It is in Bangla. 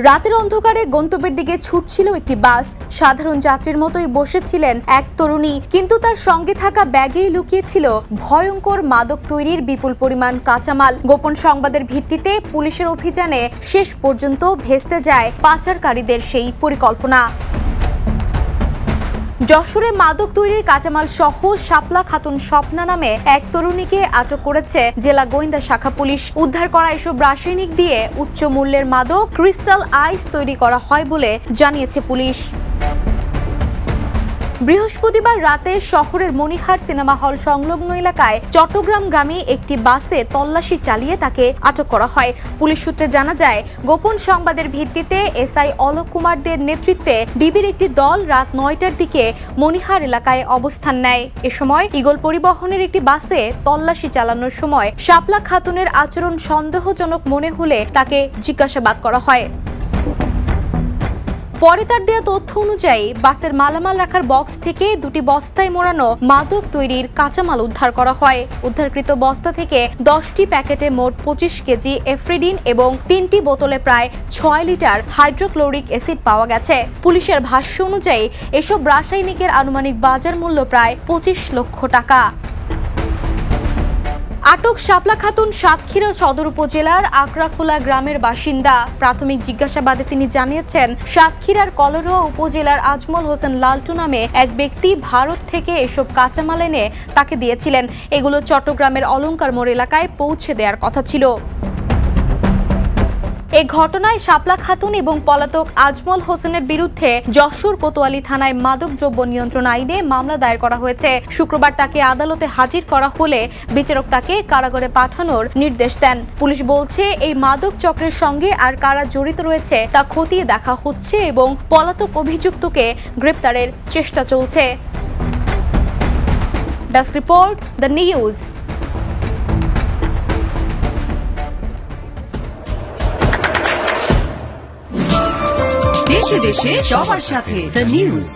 রাতের অন্ধকারে গন্তব্যের দিকে ছুটছিল একটি বাস। সাধারণ যাত্রীর মতোই বসেছিলেন এক তরুণী, কিন্তু তার সঙ্গে থাকা ব্যাগেই লুকিয়েছিল ভয়ঙ্কর মাদক তৈরির বিপুল পরিমাণ কাঁচামাল। গোপন সংবাদের ভিত্তিতে পুলিশের অভিযানে শেষ পর্যন্ত ভেস্তে যায় পাচারকারীদের সেই পরিকল্পনা। যশোরে মাদক তৈরির কাঁচামাল সহ শাপলা খাতুন স্বপ্না নামে এক তরুণীকে আটক করেছে জেলা গোয়েন্দা শাখা পুলিশ। উদ্ধার করা এসব রাসায়নিক দিয়ে উচ্চ মূল্যের মাদক ক্রিস্টাল আইস তৈরি করা হয় বলে জানিয়েছে পুলিশ। বৃহস্পতিবার রাতে শহরের মনিহার সিনেমা হল সংলগ্ন এলাকায় চট্টগ্রামগামী একটি বাসে তল্লাশি চালিয়ে তাকে আটক করা হয়। পুলিশ সূত্রে জানা যায়, গোপন সংবাদের ভিত্তিতে এসআই অলোক কুমারদের নেতৃত্বে ডিবির একটি দল রাত ৯টার দিকে মনিহার এলাকায় অবস্থান নেয়। এ সময় ইগল পরিবহনের একটি বাসে তল্লাশি চালানোর সময় শাপলা খাতুনের আচরণ সন্দেহজনক মনে হলে তাকে জিজ্ঞাসাবাদ করা হয়। পরে তার দেওয়া তথ্য অনুযায়ী বাসের মালামাল রাখার বক্স থেকে দুটি বস্তায় মোড়ানো মাদক তৈরির কাঁচামাল উদ্ধার করা হয়। উদ্ধারকৃত বস্তা থেকে 10টি প্যাকেটে মোট 25 কেজি এফ্রিডিন এবং 3টি বোতলে প্রায় 6 লিটার হাইড্রোক্লোরিক অ্যাসিড পাওয়া গেছে। পুলিশের ভাষ্য অনুযায়ী এসব রাসায়নিকের আনুমানিক বাজার মূল্য প্রায় 25 লক্ষ টাকা। আটক শাপলা খাতুন সাতক্ষীরা সদর উপজেলার আকরাখোলা গ্রামের বাসিন্দা। প্রাথমিক জিজ্ঞাসাবাদে তিনি জানিয়েছেন, সাতক্ষীরার কলরোয়া উপজেলার আজমল হোসেন লালটু নামে এক ব্যক্তি ভারত থেকে এসব কাঁচামাল এনে তাকে দিয়েছিলেন। এগুলো চট্টগ্রামের অলঙ্কার মোড় এলাকায় পৌঁছে দেওয়ার কথা ছিল। এ ঘটনায় শাপলা খাতুন এবং পলাতক আজমল হোসেনের বিরুদ্ধে যশোর কোতোয়ালি থানায় মাদকদ্রব্য নিয়ন্ত্রণ আইনে মামলা দায়ের করা হয়েছে। শুক্রবার তাকে আদালতে হাজির করা হলে বিচারক তাকে কারাগারে পাঠানোর নির্দেশ দেন। পুলিশ বলছে, এই মাদক চক্রের সঙ্গে আর কারা জড়িত রয়েছে তা খতিয়ে দেখা হচ্ছে এবং পলাতক অভিযুক্তকে গ্রেপ্তারের চেষ্টা চলছে। Desk report, the news. দেশে দেশে সবার সাথে দ্য নিউজ।